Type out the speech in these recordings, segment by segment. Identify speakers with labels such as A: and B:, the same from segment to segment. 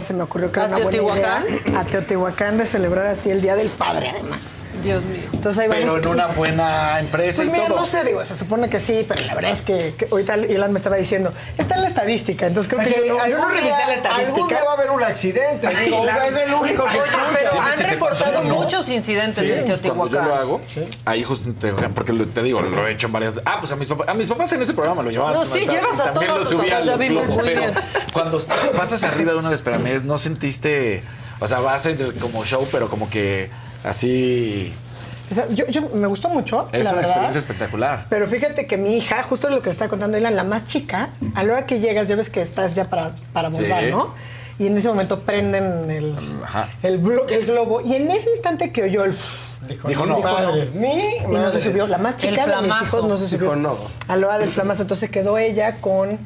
A: se me ocurrió que era
B: ¿A
A: una buena idea.
B: Teotihuacán?
A: A Teotihuacán, de celebrar así el Día del Padre, además.
B: Dios mío.
A: Entonces ahí vamos.
C: Pero en una buena empresa
A: Pues
C: y
A: mira,
C: todo.
A: no sé, digo, se supone que sí, pero la verdad es que ahorita Ilan me estaba diciendo, está en la estadística, entonces creo que yo no revisé la
D: Algún
A: estadística.
D: día va a haber un accidente. Digo, es el único que
B: Oye,
D: escucha.
B: pero
C: Dime
B: han
C: si te
B: reportado
C: pasó, ¿no?
B: muchos incidentes en
C: Cuando yo
B: Teotihuacán.
C: lo hago, ahí justo porque te digo, lo he hecho en varias. Pues a mis papás en ese programa lo llevaban.
B: No, sí, llevas a
C: también
B: todos
C: lo
B: tus
C: subía
B: papás, ya
C: al
B: vimos
C: Globo,
B: muy
C: pero
B: bien.
C: cuando pasas arriba de una Vesperamés, ¿no sentiste, o sea, va a ser como show, pero como que así?
A: O sea, yo me gustó mucho,
C: Es
A: la
C: una
A: verdad.
C: experiencia espectacular.
A: Pero fíjate que mi hija, justo lo que le estaba contando Ilan, la más chica, a la hora que llegas, ya ves que estás ya para volar,
C: Sí.
A: ¿no? Y en ese momento prenden
C: Ajá.
A: el globo. Y en ese instante que oyó el...
C: Dijo no.
D: Madres,
A: Y no se subió. La más chica
B: El
A: de mis
B: flamazo.
A: hijos no se subió.
D: Dijo no.
A: A la hora del flamazo. Entonces quedó ella con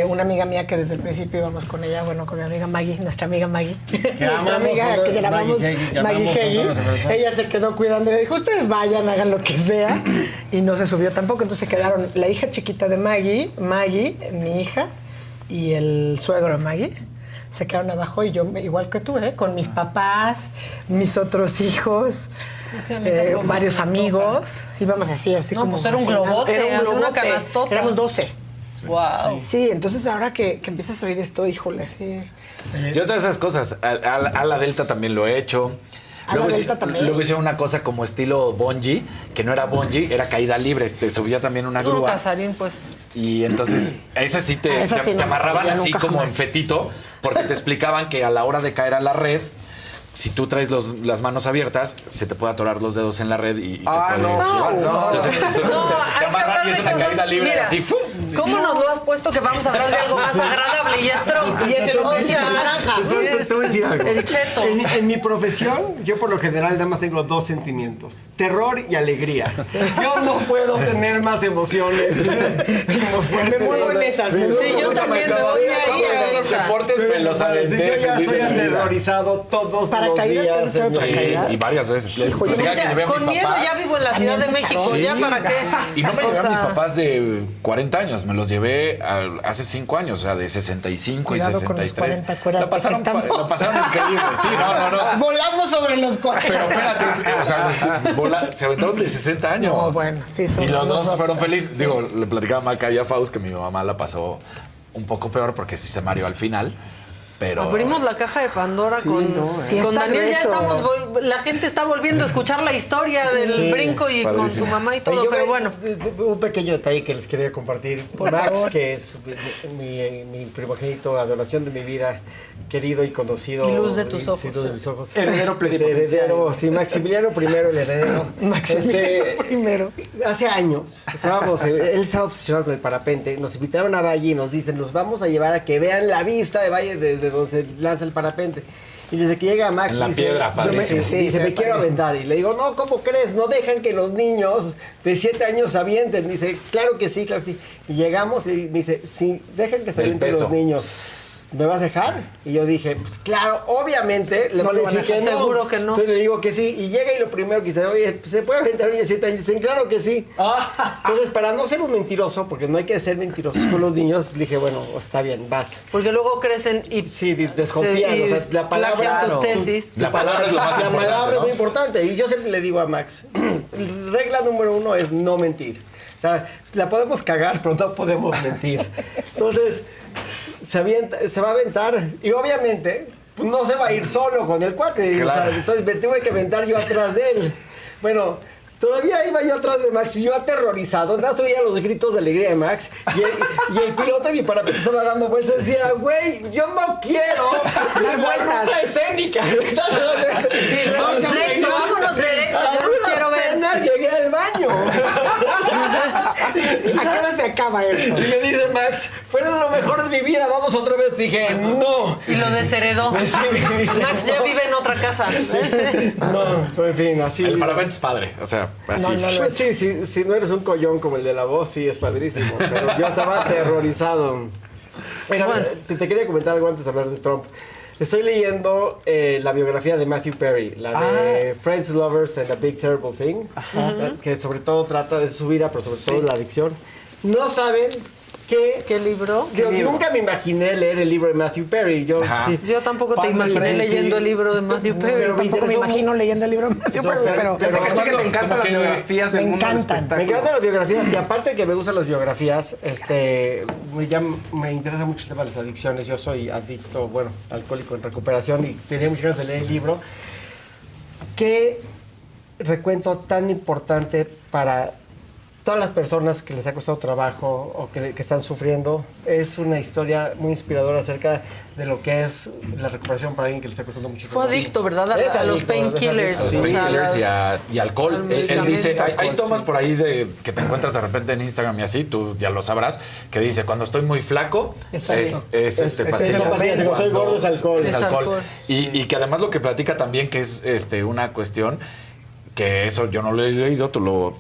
A: una amiga mía que desde el principio íbamos con ella, bueno, con mi amiga Maggie, nuestra amiga Maggie. Nuestra
D: amamos,
A: amiga
D: ¿no?
A: que grabamos,
D: Maggie Heggie, que
A: Maggie
D: amamos con
A: Heggie.
D: todo nuestro corazón.
A: Ella se quedó cuidando y le dijo, ustedes vayan, hagan lo que sea. Y no se subió tampoco. Entonces quedaron la hija chiquita de Maggie, mi hija, y el suegro de Maggie. Se quedaron abajo y yo, igual que tú, con mis papás, mis otros hijos,
B: Sí, a mí tampoco
A: varios
B: me
A: amigos. Íbamos así
B: No,
A: como...
B: pues era un
A: fascinando.
B: globote,
A: Era
B: es
A: un
B: una
A: globote.
B: canastota.
A: Éramos 12.
B: Wow.
A: Sí, entonces ahora que empiezas a oír esto, híjole, sí.
C: Yo todas esas cosas. A la Delta también lo he hecho.
A: A la Delta también.
C: Luego hice una cosa como estilo bungee, que no era bungee, era caída libre. Te subía también una
B: No,
C: grúa.
B: Casarín, pues.
C: Y entonces, esa sí te,
A: Esa
C: te-
A: sí
C: te
A: no,
C: amarraban
A: ya
C: así
A: nunca
C: como
A: jamás.
C: en fetito, porque te explicaban que a la hora de caer a la red, si tú traes las manos abiertas, se te puede atorar los dedos en la red y te puedes llevar. Entonces
B: No,
C: te
B: hay que
C: amarran
B: hablar
C: y es
B: de
C: una
B: cosas-
C: caída libre
B: mira,
C: así. ¡fum!
B: ¿Cómo nos lo has puesto que vamos a hablar de algo más agradable? Y es Trump.
A: Y es el
B: O
A: hombrecito
B: sea,
A: naranja.
B: es
D: Te voy a decir algo.
B: el cheto.
D: En mi profesión, yo por lo general nada más tengo dos sentimientos: terror y alegría. Yo no puedo tener más emociones.
A: Me muevo en esas. me muevo
B: Sí, yo
A: en
B: también me
A: esas.
B: voy a ir a
C: Esos
B: esa.
C: deportes me los aventé
D: Yo ya
C: feliz
D: estoy
C: de la vida.
D: aterrorizado todos
A: Paracaídas,
D: los
A: ¿te has
D: días.
A: hecho
D: en mi-
A: paracaídas?
C: Y varias veces. Les
A: Híjole,
C: platicaba que
B: Ya,
C: llevé a mis
B: con miedo
C: papás.
B: ya vivo en la Ciudad de México,
C: Sí.
B: ¿ya para qué?
C: Y no me
B: O
C: llevaron mis
B: sea,
C: papás de 40 años, me los llevé hace 5 años, o sea, de 65
A: Cuidado
C: y
A: con los
C: 63.
A: 40, acuérdate
C: la pasaron,
A: que estamos-
C: la pasaron increíble. Sí, no.
A: Volamos sobre los 40.
C: Pero espérate, o sea, se aventaron de 60 años.
A: No, bueno, sí, son
C: Y los
A: unos
C: dos fueron
A: rockstars.
C: felices. Digo, le platicaba a Maca y a Faust que mi mamá la pasó un poco peor porque sí se mareó al final. Pero
B: Abrimos la caja de Pandora con
A: Sí,
B: con
A: está
B: Daniel. Ya
A: grueso.
B: estamos, la gente está volviendo a escuchar la historia del brinco y con
C: padrísimo.
B: su mamá y
D: Oye,
B: todo,
D: yo
B: pero
D: me-
B: bueno.
D: Un pequeño detalle que les quería compartir.
A: Por
D: Max,
A: favor.
D: que es mi primogénito, adoración de mi vida, querido y conocido.
B: Y luz de tus ojos.
D: Sí, luz de mis ojos.
E: Heredero plenipotenciario.
D: Heredero, sí, Maximiliano primero, el heredero.
A: Maximiliano primero.
D: Hace años, él estaba obsesionado con el parapente. Nos invitaron a Valle y nos dicen, nos vamos a llevar a que vean la vista de Valle desde donde se lanza el parapente. Y desde que llega Max,
C: En la
D: dice,
C: piedra, padrísimo.
D: dice, me quiero aventar. Y le digo, no, ¿cómo crees? No dejan que los niños de 7 años se avienten. Dice, claro que sí, claro que sí. Y llegamos y me dice, sí, dejan que se
C: El
D: avienten
C: peso.
D: los niños. ¿Me vas a dejar? Y yo dije, pues claro, obviamente, le
A: No
D: voy
A: le
D: a
A: van a
D: decir que
B: dejar.
D: no.
B: Seguro que no.
D: Entonces le digo que sí. Y llega y lo primero que dice, oye, ¿se puede aventar un niño de 7 años? Dicen, claro que sí. Entonces, para no ser un mentiroso, porque no hay que ser mentirosos con los niños, dije, bueno, está bien, vas.
B: Porque luego crecen y
D: Sí, desconfían.
B: y
D: O sea, la palabra,
B: plagian sus
D: tu-
B: tesis.
C: La palabra es lo más
D: la
C: importante,
D: palabra es
C: ¿no?
D: muy importante. Y yo siempre le digo a Max, regla número 1 es no mentir. O sea, la podemos cagar, pero no podemos mentir. Entonces, se va a aventar. Y obviamente, pues, no se va a ir solo con el cuate. O sea,
C: Claro.
D: entonces me tuve que aventar yo atrás de él. Bueno, todavía iba yo atrás de Max y yo aterrorizado. Nada más oía los gritos de alegría de Max. Y el piloto de mi parapente estaba dando vueltas y decía, güey, yo no quiero la vuelta escénica.
B: Sí, recto, vámonos derecho, yo no quiero ver.
D: Llegué al baño.
A: ¿A qué hora se acaba esto?
D: Y me dice Max, fueron lo mejor de mi vida, vamos otra vez. Dije, no.
B: Y lo desheredó.
D: Sí, me dice,
B: Max ya
D: no.
B: vive en otra casa.
D: No, pero en fin, así.
C: El parapente es padre, o sea, así.
D: Pues sí, si no eres un collón como el de la voz, sí, es padrísimo. Pero yo estaba aterrorizado. Mira, te quería comentar algo antes de hablar de Trump. Estoy leyendo la biografía de Matthew Perry, la de Friends, Lovers and a Big Terrible Thing, que sobre todo trata de su vida, pero sobre todo de la adicción. No saben
B: ¿Qué libro?
D: Yo nunca me imaginé leer el libro de Matthew Perry. Yo
B: tampoco te imaginé leyendo el libro de Matthew Perry.
A: Pero tampoco me imagino leyendo el libro de Matthew Perry, pero
E: Te encantan las biografías del
A: me
E: mundo del
A: encantan.
D: Me
E: espectáculo.
D: encantan las biografías y aparte que me gustan las biografías, me interesa mucho el tema de las adicciones. Yo soy adicto, alcohólico en recuperación y tenía muchas ganas de leer el libro. Qué recuento tan importante para todas las personas que les ha costado trabajo o que están sufriendo. Es una historia muy inspiradora acerca de lo que es la recuperación para alguien que le está costando mucho
B: Fue
D: trabajo.
B: adicto, ¿verdad?
D: Es
B: A los
D: adicto,
B: painkillers.
C: Los
D: Sí.
C: painkillers y alcohol.
B: al
C: Él dice,
B: medicamento.
C: hay tomas por ahí que te encuentras de repente en Instagram y así, tú ya lo sabrás, que dice, cuando estoy muy flaco, es pastillas.
D: son pastillas, cuando soy gordo es alcohol.
C: Es
B: Es
C: alcohol.
B: alcohol.
C: Y que además lo que platica también, que es una cuestión, que eso yo no lo he leído,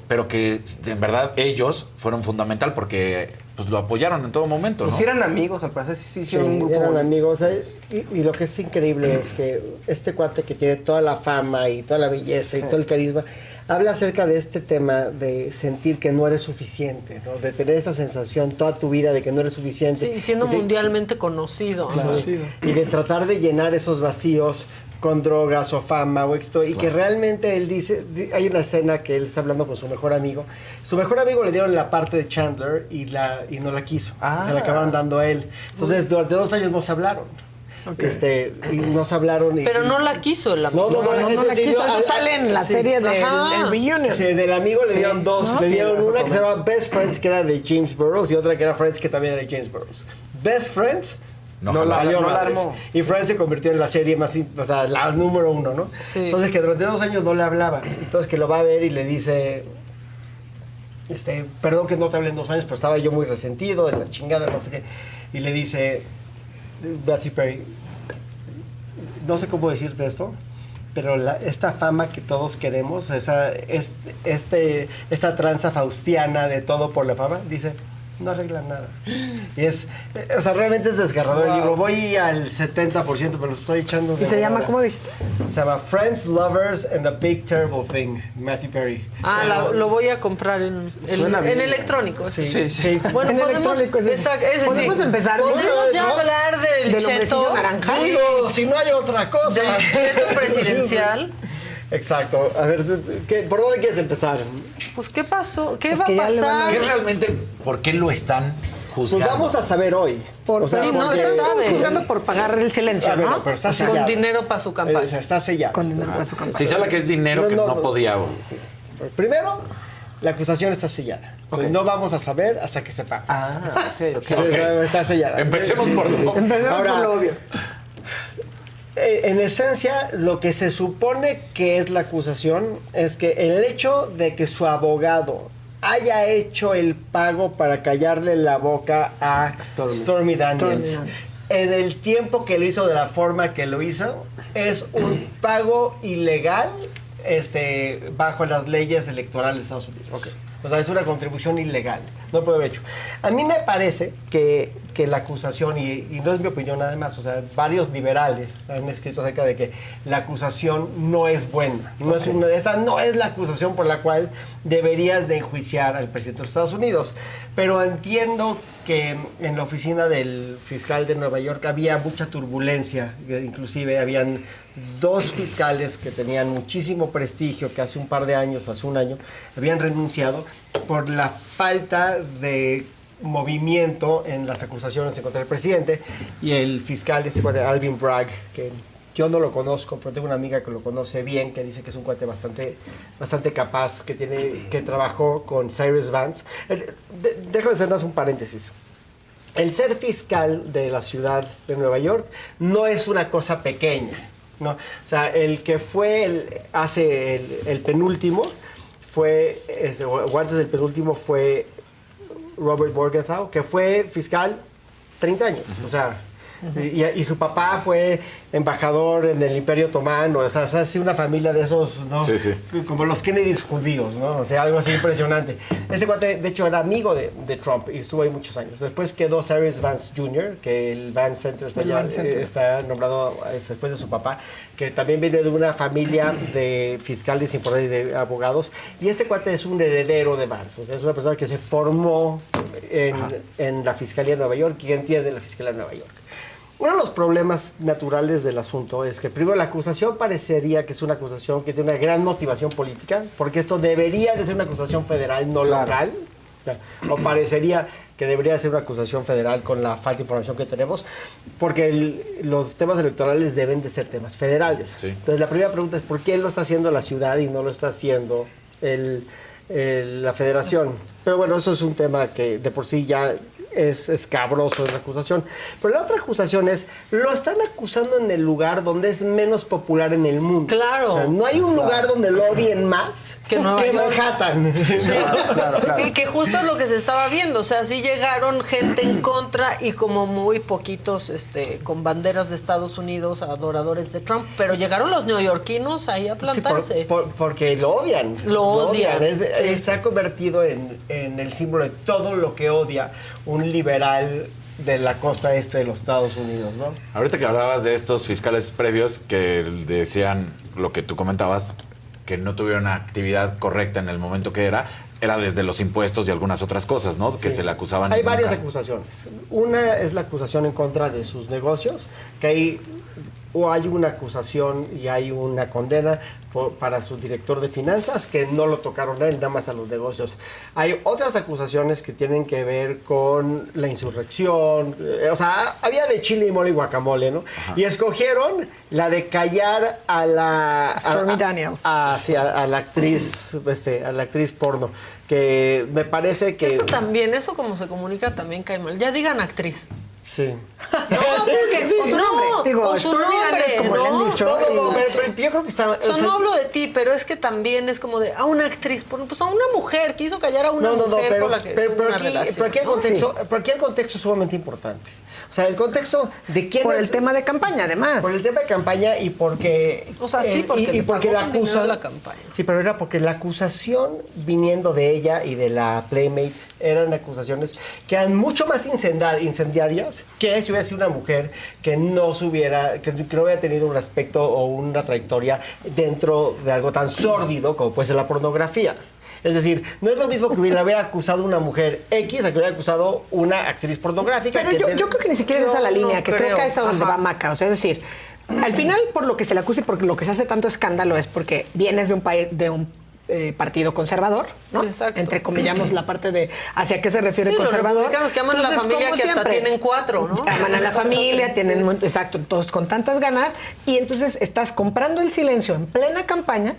C: pero que en verdad ellos fueron fundamental porque pues lo apoyaron en todo momento, ¿no?
E: Pues sí eran amigos, al parecer, sí hicieron un grupo.
D: Eran
E: bonito.
D: amigos. Y lo que es increíble es que este cuate que tiene toda la fama y toda la belleza y todo el carisma, habla acerca de este tema de sentir que no eres suficiente, ¿no? De tener esa sensación toda tu vida de que no eres suficiente.
B: Sí, siendo
D: Y de-
B: mundialmente conocido.
D: Claro. Y de tratar de llenar esos vacíos con drogas o fama o éxito, y que realmente él dice, hay una escena que él está hablando con su mejor amigo. Su mejor amigo le dieron la parte de Chandler y no la quiso. Se la acabaron dando a él. Entonces, durante 2 años no se hablaron. Y no se hablaron.
B: Pero no la quiso el amigo.
A: No la quiso. Eso sale en la serie del
B: Ajá.
A: Reunion.
D: Sí, del amigo le dieron dos.
A: ¿No?
D: Le dieron
E: Sí,
D: una que se llama Best Friends, que era de James Burrows, y otra que era Friends, que también era de James Burrows. Best Friends
C: No,
D: no
C: ojalá.
D: la
E: la
D: armó.
E: armó.
D: Y Friends se convirtió en la serie más, la número 1, ¿no?
B: Sí.
D: Entonces que durante 2 años no le hablaba. Entonces que lo va a ver y le dice, perdón que no te hablé en 2 años, pero estaba yo muy resentido, de la chingada, no sé qué. Y le dice, Matthew Perry, no sé cómo decirte esto, pero esta fama que todos queremos, esta tranza faustiana de todo por la fama, dice, no arregla nada. Y realmente es desgarrador el libro. Voy al 70%, pero lo estoy echando de
A: ¿Y se llama,
D: volada.
A: cómo dijiste?
D: Se llama Friends, Lovers and the Big Terrible Thing, Matthew Perry.
B: Lo voy a comprar en electrónico.
D: Sí,
E: Sí,
D: sí.
B: Bueno,
A: En
B: podemos,
A: electrónico, ese sí. Podemos empezar, ¿no?
B: Podemos ya
D: ¿No?
B: hablar del
A: Del
B: cheto.
A: hombrecillo naranja.
B: Sí,
D: Digo, si no hay otra cosa.
B: del cheto presidencial.
D: Exacto. A ver, ¿por dónde quieres empezar?
B: Pues, ¿qué pasó? ¿Qué
A: Es
B: va a
A: que ya le van a-
B: pasar?
C: ¿Qué realmente, por qué lo están
D: Pues
C: juzgando?
D: vamos a saber hoy.
B: Sí, no
D: porque-
B: se sabe.
A: Juzgando por pagar el silencio,
D: A ver,
A: ¿no?
D: pero está
B: Con
D: sellado.
B: dinero para su campaña.
D: Está sellado.
A: Con dinero para su campaña.
C: Si se habla que es dinero que no podía.
D: Primero, la acusación está sellada. Pues no vamos a saber hasta que sepa. Está sellada.
C: Empecemos por lo-
A: Empecemos
D: Ahora,
A: por lo obvio.
D: En esencia, lo que se supone que es la acusación es que el hecho de que su abogado haya hecho el pago para callarle la boca a Stormy Daniels
A: Daniels.
D: en el tiempo que lo hizo de la forma que lo hizo es un pago ilegal bajo las leyes electorales de Estados Unidos. O sea, es una contribución ilegal. No puede haber hecho. A mí me parece que la acusación, y no es mi opinión nada más, o sea, varios liberales han escrito acerca de que la acusación no es buena. Esta no es la acusación por la cual deberías de enjuiciar al presidente de los Estados Unidos. Pero entiendo que en la oficina del fiscal de Nueva York había mucha turbulencia. Inclusive habían 2 fiscales que tenían muchísimo prestigio, que hace un par de años o hace un año habían renunciado por la falta de movimiento en las acusaciones en contra del presidente. Y el fiscal Alvin Bragg, que yo no lo conozco, pero tengo una amiga que lo conoce bien, que dice que es un cuate bastante capaz, que trabajó con Cyrus Vance. Déjame hacernos un paréntesis. El ser fiscal de la ciudad de Nueva York no es una cosa pequeña, ¿no? O sea, el que fue el penúltimo fue, o antes del penúltimo fue Robert Morgenthau, que fue fiscal 30 años. O sea, Y su papá fue embajador en el Imperio Otomano, o sea, es así una familia de esos, ¿no?
C: Sí, sí.
D: Como los Kennedys judíos, ¿no? O sea, algo así impresionante. Este cuate, de hecho, era amigo de Trump y estuvo ahí muchos años. Después quedó Cyrus Vance Jr., que el Vance Center está nombrado después de su papá, que también viene de una familia de fiscales importantes y de abogados. Y este cuate es un heredero de Vance, o sea, es una persona que se formó en la Fiscalía de Nueva York y entiende la Fiscalía de Nueva York. Uno de los problemas naturales del asunto es que primero la acusación parecería que es una acusación que tiene una gran motivación política, porque esto debería de ser una acusación federal, no local. O parecería que debería ser una acusación federal con la falta de información que tenemos, porque los temas electorales deben de ser temas federales. Sí. Entonces la primera pregunta es ¿por qué lo está haciendo la ciudad y no lo está haciendo la federación? Pero bueno, eso es un tema que de por sí ya es escabroso en la acusación. Pero la otra acusación es, lo están acusando en el lugar donde es menos popular en el mundo.
B: Claro.
D: O sea, no hay un lugar donde lo odien más
B: que
D: Manhattan.
B: Sí. Claro. Y que justo es lo que se estaba viendo. O sea, sí llegaron gente en contra y como muy poquitos con banderas de Estados Unidos, adoradores de Trump. Pero llegaron los neoyorquinos ahí a plantarse.
D: Sí, porque lo odian.
B: Lo odian.
D: Se ha convertido en el símbolo de todo lo que odia un liberal de la costa este de los Estados Unidos, ¿no?
C: Ahorita que hablabas de estos fiscales previos que decían lo que tú comentabas, que no tuvieron una actividad correcta en el momento que era desde los impuestos y algunas otras cosas, ¿no? Sí. Que se le acusaban.
D: Hay varias acusaciones. Una es la acusación en contra de sus negocios, que hay una acusación y hay una condena para su director de finanzas, que no lo tocaron a él, nada más a los negocios. Hay otras acusaciones que tienen que ver con la insurrección, o sea, había de chile y mole y guacamole, ¿no? Ajá. Y escogieron la de callar a la...
A: Stormy Daniels.
D: Sí, a la actriz porno, que me parece que...
B: Eso como se comunica también cae mal. Ya digan actriz.
D: Sí.
B: No, porque
A: o su nombre. Digo,
B: o su nombre,
A: como le han dicho.
D: Pero yo creo que está...
B: no hablo de ti, pero es que también es como de a una actriz, pues a una mujer que hizo callar a una mujer con la que tuvo una relación.
D: Pero aquí el contexto es sumamente importante. O sea, el contexto de quién
A: por el tema de campaña, además.
D: Por el tema de campaña y porque...
B: O sea, sí, porque
D: la acusación...
B: la campaña.
D: Sí, pero era porque la acusación viniendo de ella y de la Playmate eran acusaciones que eran mucho más incendiarias que si hubiera sido una mujer que no hubiera tenido un aspecto o una trayectoria dentro de algo tan sórdido como puede ser la pornografía. Es decir, no es lo mismo que hubiera acusado una mujer X a que hubiera acusado una actriz pornográfica.
A: Pero yo creo que ni siquiera es esa la línea, que creo que es a donde va Maca. O sea, es decir, al final por lo que se le acusa y por lo que se hace tanto escándalo es porque vienes de un partido conservador, ¿no?
B: Exacto.
A: Entrecomillamos la parte de hacia qué se refiere conservador.
B: Los republicanos que aman a la familia, que hasta tienen 4, ¿no?
A: Aman a la familia, tienen, exacto, todos con tantas ganas, y entonces estás comprando el silencio en plena campaña,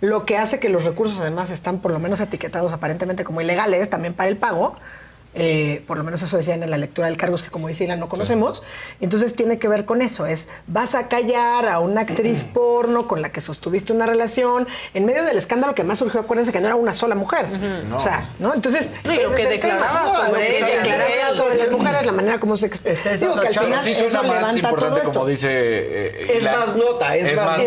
A: lo que hace que los recursos además están por lo menos etiquetados aparentemente como ilegales también para el pago. Por lo menos eso decían en la lectura del cargos que, como dice Ilan, no conocemos. Entonces tiene que ver con eso, vas a callar a una actriz porno con la que sostuviste una relación en medio del escándalo que más surgió. Acuérdense que no era una sola mujer.
C: No.
A: O sea, ¿no? Entonces,
B: y lo que declaraba sobre ella,
A: sobre las mujeres, la manera como se expresa.
C: Digo que al final sí suena más importante, como dice
D: es más nota, es más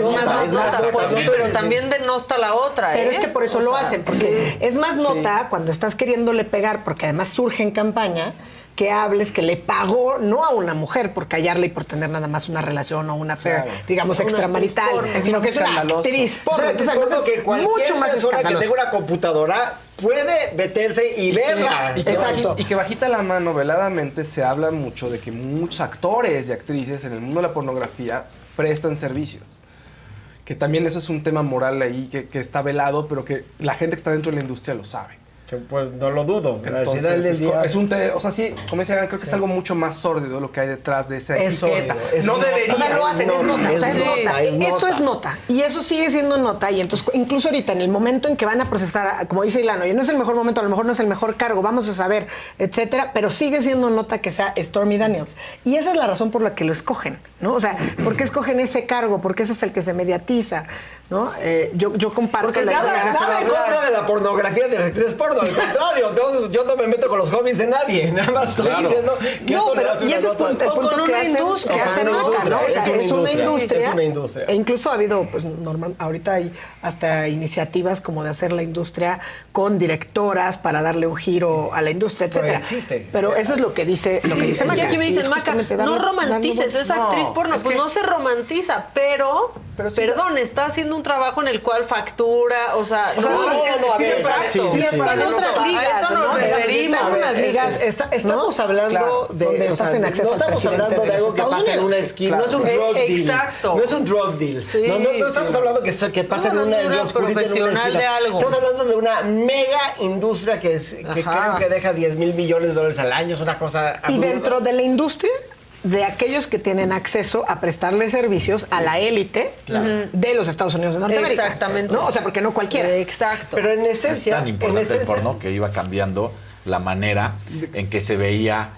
D: nota.
B: Pues sí, pero también denota la otra.
A: Pero es que por eso lo hacen, porque es más nota cuando estás queriéndole pegar, porque además surge en campaña que hables que le pagó no a una mujer por callarle y por tener nada más una relación o una affair, digamos, extramarital, sino que es una actriz porno.
D: Entonces, que mucho más persona que tenga una computadora puede meterse y verla.
E: Y que bajita la mano, veladamente, se habla mucho de que muchos actores y actrices en el mundo de la pornografía prestan servicios. Que también eso es un tema moral ahí que está velado, pero que la gente que está dentro de la industria lo sabe.
D: Pues no lo dudo.
E: Entonces, al final del día... o sea, sí, como decía, creo que es algo mucho más sórdido lo que hay detrás de esa etiqueta.
D: No debería.
A: O sea, lo hacen, es nota. O sea, es nota. Eso es nota. Y eso sigue siendo nota. Y entonces, incluso ahorita, en el momento en que van a procesar, como dice Ilano, no es el mejor momento, a lo mejor no es el mejor cargo, vamos a saber, etcétera, pero sigue siendo nota que sea Stormy Daniels. Y esa es la razón por la que lo escogen, ¿no? O sea, ¿por qué escogen ese cargo? Porque ese es el que se mediatiza. ¿no? Yo comparto
B: Porque
A: la
B: nada-
A: idea.
D: Nada en contra de la pornografía de las actrices porno, al contrario, yo no me meto con los hobbies de nadie, nada más estoy
C: Claro.
D: diciendo que
A: No,
D: esto le
A: pero
D: hace
A: y
D: una
A: ese es
D: nota.
A: el punto
B: con
A: que
B: una
A: hacen,
B: industria,
A: que hacen
B: con una
A: nota, ¿no? O sea,
D: industria,
A: es una industria.
D: es una industria.
A: E incluso ha habido, pues normal, ahorita hay hasta iniciativas como de hacer la industria con directoras para darle un giro a la industria,
D: Pero
A: etcétera.
D: existe.
A: Pero eso es lo que dice, lo que
B: Sí,
A: dice
B: es que
A: Maca.
B: aquí me
A: Y
B: dicen,
A: es
B: Maca,
A: justamente
B: no
A: darle-
B: romantices,
A: darle-
B: es actriz porno.
E: es
B: Pues
E: que-
B: no se romantiza, pero
E: sí,
B: perdón, está haciendo un trabajo en el cual factura, o sea,
D: sea, no, a ver,
B: exacto.
D: sí, sí, sí.
B: Están
A: en
B: otras
A: otras
B: ligas, a eso nos
A: ¿no?
B: referimos.
A: Están unas ligas,
D: Estamos hablando
A: Claro,
D: de.
A: donde
D: o
A: estás
D: sea,
A: en acceso
D: no
A: al
D: estamos
A: presidente
D: hablando de
A: de
D: algo
A: los
D: que
A: Estados
D: pasa en una
A: Unidos.
D: esquina. No es un drug deal.
B: Exacto.
D: No es un drug deal.
B: Sí,
D: no estamos
B: sí.
D: hablando que pasa en una
B: de una
D: oscurita en una
B: profesional
D: esquina.
B: de algo.
D: Estamos hablando de una mega industria que
B: Ajá.
D: creo que deja 10,000 millones de dólares al año. Es una cosa
A: Y
D: absurda.
A: dentro de la industria, de aquellos que tienen acceso a prestarle servicios a la élite de los Estados Unidos de Norteamérica.
B: Exactamente.
A: ¿No? O sea, porque no cualquiera.
B: Exacto.
D: Pero en
C: Es
D: esencia.
C: tan
D: en
C: importante el
D: esencia-
C: porno que iba cambiando la manera en que se veía,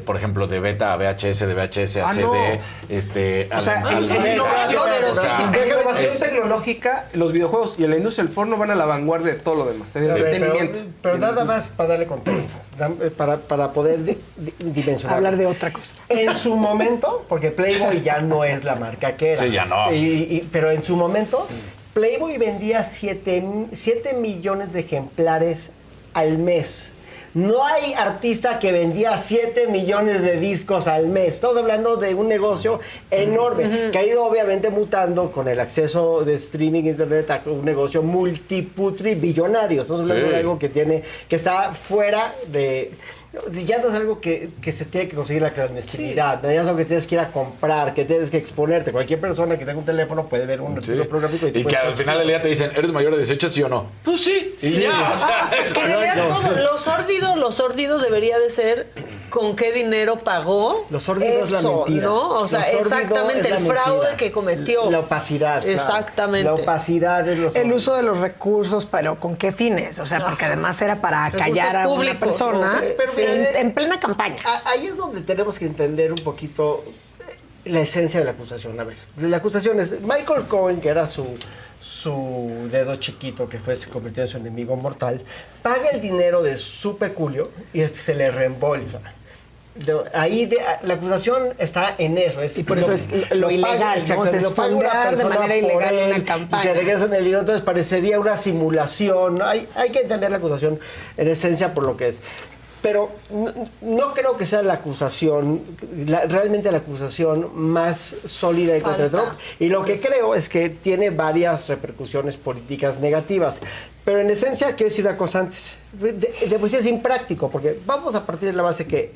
C: por ejemplo, de beta a VHS, de VHS a
E: Ah,
C: CD,
E: no. O sea, en
B: innovación,
E: en
B: poderosísima.
E: innovación tecnológica, los videojuegos y la industria del porno van a la vanguardia de todo lo demás. El
D: A ver,
E: entretenimiento.
D: pero nada más para darle contexto, para poder dimensionar.
A: Hablar de otra cosa.
D: En su momento, porque Playboy ya no es la marca que era.
C: Sí, ya no.
D: Pero en su momento, Playboy vendía 7 millones de ejemplares al mes. No hay artista que vendía 7 millones de discos al mes. Estamos hablando de un negocio enorme, que ha ido obviamente mutando con el acceso de streaming, internet, a un negocio multiputri-billonario. Estamos hablando
C: Sí.
D: de algo que está fuera de... Ya no es algo que se tiene que conseguir la clandestinidad, ya es algo que tienes que ir a comprar, que tienes que exponerte. Cualquier persona que tenga un teléfono puede ver un
C: Sí.
D: artículo programático
C: Y
D: te
C: que
D: puede-
C: al final del día te dicen, ¿eres mayor de 18, sí o no? Pues sí. Y ya, o sea, es
B: Que debería
D: correcto.
B: todo, lo sórdido debería de ser con qué dinero pagó.
D: Lo sórdido es la
B: eso,
D: mentira.
B: ¿no? O sea,
D: Lo sórdido
B: exactamente
D: es la
B: el fraude
D: mentira.
B: que cometió.
D: La opacidad. claro.
B: Exactamente.
D: La opacidad es lo
A: El
D: sórdido.
A: uso de los recursos, pero ¿con qué fines? O sea, porque además era para
B: Recursos
A: callar a una
B: públicos,
A: persona
B: ok.
D: Pero
A: sí,
D: mira,
A: en plena campaña.
D: Ahí es donde tenemos que entender un poquito la esencia de la acusación. A ver, la acusación es Michael Cohen, que era su dedo chiquito, que después se convirtió en su enemigo mortal, paga el dinero de su peculio y se le reembolsa. La acusación está en eso.
A: Y por eso es lo ilegal, ¿no?
D: exacto,
A: Se
D: lo paga una
A: esfondar de
D: persona
A: manera
D: por
A: ilegal
D: él
A: una campaña.
D: Y te regresan el dinero, entonces parecería una simulación. Hay que entender la acusación en esencia por lo que es. Pero no creo que sea la acusación, realmente la acusación más sólida en contra de
B: Falta.
D: Trump. Y lo que creo es que tiene varias repercusiones políticas negativas. Pero en esencia, quiero decir una cosa antes. De por sí es impráctico, porque vamos a partir de la base que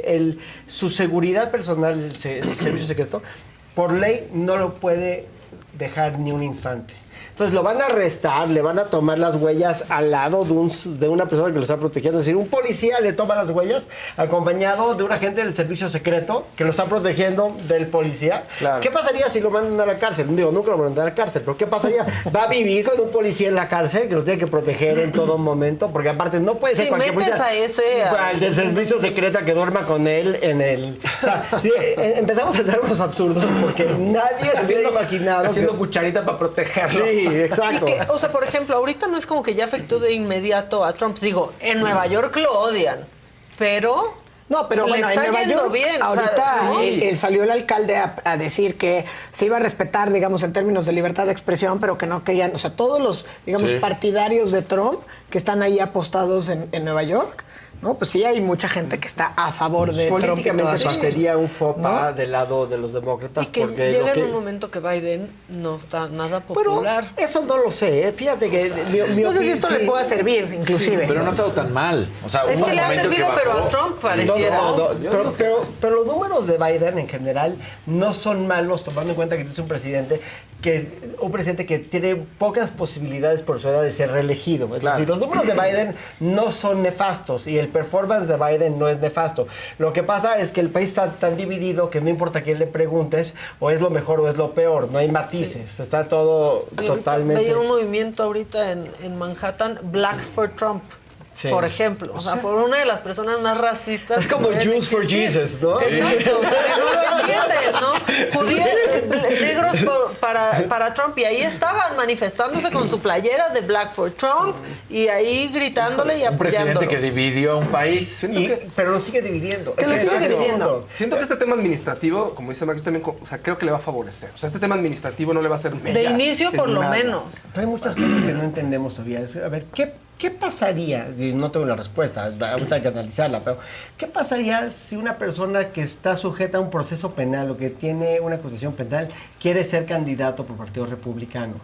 D: su seguridad personal, el servicio secreto, por ley no lo puede dejar ni un instante. Entonces lo van a arrestar, le van a tomar las huellas al lado de una persona que lo está protegiendo. Es decir, un policía le toma las huellas acompañado de un agente del servicio secreto que lo está protegiendo del policía.
E: Claro.
D: ¿Qué pasaría si lo mandan a la cárcel? Digo, nunca lo mandan a la cárcel, pero ¿qué pasaría? Va a vivir con un policía en la cárcel que lo tiene que proteger en todo momento, porque aparte no puede ser
B: Sí,
D: cualquier
B: metes
D: policía.
B: a ese,
D: Al del servicio secreto que duerma con él en el... O sea, empezamos a entrar unos absurdos porque nadie se hubiera imaginado
E: haciendo
D: que-
E: cucharita para protegerlo.
D: Sí,
B: Y
D: exacto.
B: que, o sea, por ejemplo, ahorita no es como que ya afectó de inmediato a Trump. Digo, en Nueva York lo odian, pero
A: No, pero
B: le
A: bueno,
B: está
A: en Nueva
B: yendo
A: York,
B: bien. o sea,
A: ahorita
B: sí.
A: salió el alcalde a decir que se iba a respetar, digamos, en términos de libertad de expresión, pero que no querían, o sea, todos los, digamos,
C: Sí.
A: partidarios de Trump que están ahí apostados en Nueva York, ¿no? Pues sí hay mucha gente que está a favor de Trump. y
D: Políticamente
A: todas
D: eso
A: esas
D: sería
A: cosas,
D: un faux pas
A: ¿no?
D: del lado de los demócratas.
B: Y que
D: porque
B: llega
D: lo que-
B: en un momento que Biden no está nada
D: Pero
B: popular.
D: eso no lo sé, ¿eh? Fíjate que... mi
A: No sé si
D: opinión-
A: esto
D: sí.
A: le pueda servir, inclusive.
C: Pero no ha estado tan mal. O sea,
B: Es
C: hubo
B: que
C: un
B: le ha
C: momento
B: servido,
C: que
B: pero
C: bajó.
B: a Trump
D: No,
B: pareciera.
D: pero los números de Biden en general no son malos, tomando en cuenta que es un presidente que tiene pocas posibilidades por su edad de ser reelegido. Es decir, los números de Biden no son nefastos y el performance de Biden no es nefasto. Lo que pasa es que el país está tan dividido que no importa a quién le preguntes, o es lo mejor o es lo peor, no hay matices, está todo
B: Y ahorita
D: totalmente...
B: Veía un movimiento ahorita en Manhattan, Blacks for Trump.
D: Sí.
B: Por ejemplo, o sea, por una de las personas más racistas.
D: Es como
B: que pueden
D: Jews for
B: existir.
D: Jesus, ¿no?
B: Exacto, o sea, que no lo entiendes, ¿no? Negros para Trump y ahí estaban manifestándose con su playera de Black for Trump y ahí gritándole y
C: Un presidente
B: apoyándolo.
C: que dividió a un país.
D: Pero lo sigue dividiendo.
A: Que lo sigue dividiendo.
E: Siento que este tema administrativo, como dice Max, también, o sea, creo que le va a favorecer. O sea, este tema administrativo no le va a hacer
B: De inicio, por lo menos.
D: Pero hay muchas cosas que no entendemos todavía. A ver, ¿qué pasaría? Y no tengo la respuesta, ahorita hay que analizarla, pero ¿qué pasaría si una persona que está sujeta a un proceso penal o que tiene una acusación penal quiere ser candidato por Partido Republicano?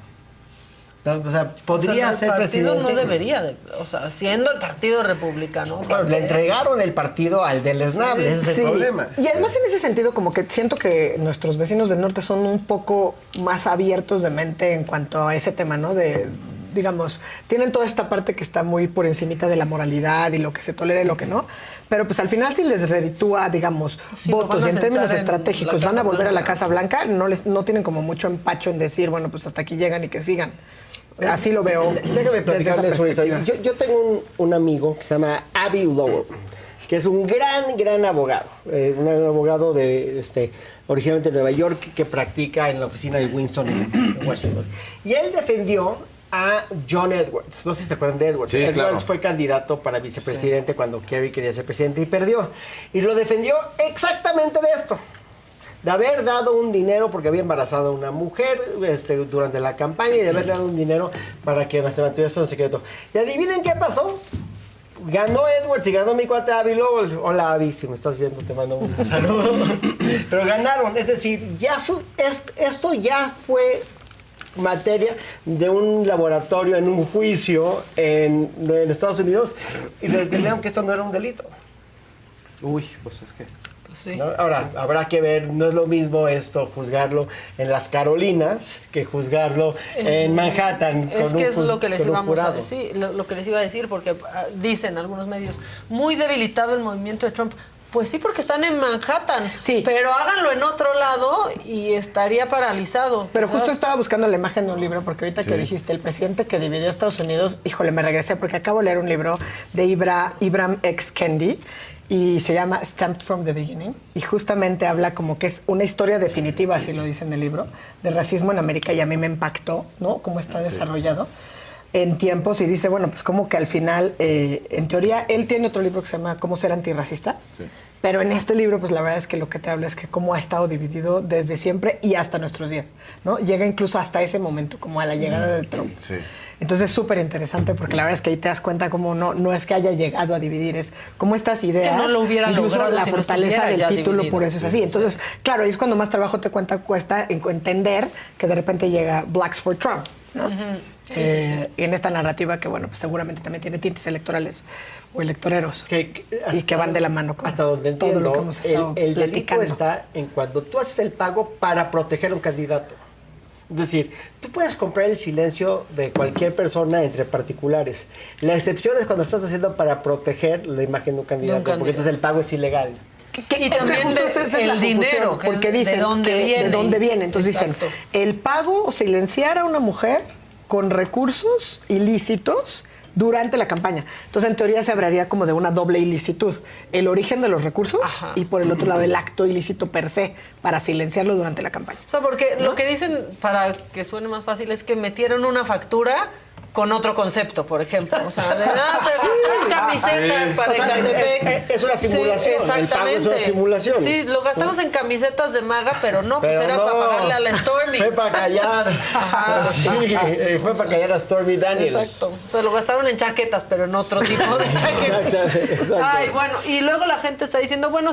D: O sea, podría ser
B: el partido
D: presidente.
B: no debería, o sea, siendo el partido republicano.
D: Bueno, le entregaron el partido al deleznable, ese es el
A: Sí.
D: problema.
A: Y además en ese sentido como que siento que nuestros vecinos del norte son un poco más abiertos de mente en cuanto a ese tema, ¿no? De, digamos, tienen toda esta parte que está muy por encimita de la moralidad y lo que se tolera y lo que no, pero pues al final si les reditúa, digamos,
B: Sí, lo van
A: votos
B: a
A: y en términos
B: sentar en
A: estratégicos
B: la
A: van a
B: Casa
A: volver a la
B: Blanca.
A: Casa Blanca, no tienen como mucho empacho en decir, bueno, pues hasta aquí llegan y que sigan. Así lo veo.
D: Déjame
A: desde
D: platicarles
A: esa
D: una historia.
A: perspectiva.
D: Yo tengo un amigo que se llama Avi Lowell, que es un gran abogado. Un abogado originalmente de Nueva York que practica en la oficina de Winston en Washington. Y él defendió a John Edwards. No sé si se acuerdan de Edwards.
C: Sí,
D: Edwards
C: claro.
D: fue candidato para vicepresidente cuando Kerry quería ser presidente y perdió. Y lo defendió exactamente de esto. De haber dado un dinero porque había embarazado a una mujer durante la campaña y de haber dado un dinero para que se mantuviera esto en secreto. Y adivinen qué pasó. Ganó Edwards y ganó mi cuate Abby Lowell. Hola Abby, si me estás viendo te mando un saludo. Pero ganaron, es decir, esto ya fue materia de un laboratorio en un juicio en Estados Unidos y le determinaron que esto no era un delito.
E: Uy, pues es que...
B: Pues sí.
D: ¿No? Ahora, habrá que ver, no es lo mismo esto, juzgarlo en las Carolinas que juzgarlo en Manhattan.
B: Es que es lo que les
D: con un
B: íbamos a
D: jurado.
B: decir, lo que les iba a decir, porque dicen algunos medios, muy debilitado el movimiento de Trump. Pues sí, porque están en Manhattan.
A: Sí.
B: Pero háganlo en otro lado y estaría paralizado.
A: Pero
B: quizás.
A: justo estaba buscando la imagen de un libro, porque ahorita que dijiste el presidente que dividió a Estados Unidos, híjole, me regresé porque acabo de leer un libro de Ibram X. Kendi y se llama Stamped from the Beginning y justamente habla como que es una historia definitiva, así lo dice en el libro, de racismo en América y a mí me impactó, ¿no? Cómo está desarrollado en tiempos y dice, bueno, pues como que al final, en teoría, él tiene otro libro que se llama Cómo ser antirracista,
C: Sí.
A: pero en este libro, pues la verdad es que lo que te habla es que cómo ha estado dividido desde siempre y hasta nuestros días, ¿no? Llega incluso hasta ese momento, como a la llegada de Trump.
C: Sí.
A: Entonces es súper interesante porque la verdad es que ahí te das cuenta cómo no es que haya llegado a dividir, es cómo estas ideas,
B: no lo hubiera
A: incluso
B: logrado
A: la
B: si no
A: fortaleza
B: estuviera
A: del
B: ya
A: título,
B: dividido.
A: por eso es así. Entonces, claro, ahí es cuando más trabajo cuesta entender que de repente llega Blacks for Trump, ¿no? Y en esta narrativa que, bueno, pues seguramente también tiene tintes electorales o electoreros y que van de la mano con
D: hasta donde
A: todo
D: entiendo,
A: lo que hemos estado
D: el delito
A: platicando.
D: está en cuando tú haces el pago para proteger a un candidato. Es decir, tú puedes comprar el silencio de cualquier persona entre particulares. La excepción es cuando estás haciendo para proteger la imagen de un candidato, porque entonces el pago es ilegal.
B: Y
A: Es que
B: también
A: justo esa es
B: el
A: la confusión,
B: dinero, que
A: porque
B: es
A: dicen
B: de dónde
A: que
B: viene.
A: de dónde viene. Entonces
B: Exacto.
A: dicen, el pago o silenciar a una mujer con recursos ilícitos durante la campaña. Entonces, en teoría, se hablaría como de una doble ilicitud. El origen de los recursos
B: Ajá.
A: y, por el otro lado, el acto ilícito per se para silenciarlo durante la campaña.
B: O sea, porque lo que dicen, para que suene más fácil, es que metieron una factura con otro concepto, por ejemplo. O sea, de nada se gastaron camisetas
C: sí.
B: para
D: O sea,
B: Ecatepec.
D: es una simulación,
B: Sí,
D: el pago es una simulación.
B: Sí, lo gastamos en camisetas de maga, pero no, pues era para pagarle a la Stormy.
D: Fue para callar.
B: Ajá.
D: Sí, fue para callar a Stormy Daniels.
B: Exacto. O sea, lo gastaron en chaquetas, pero en otro tipo de chaquetas.
D: Exacto.
B: Ay, bueno, y luego la gente está diciendo, bueno,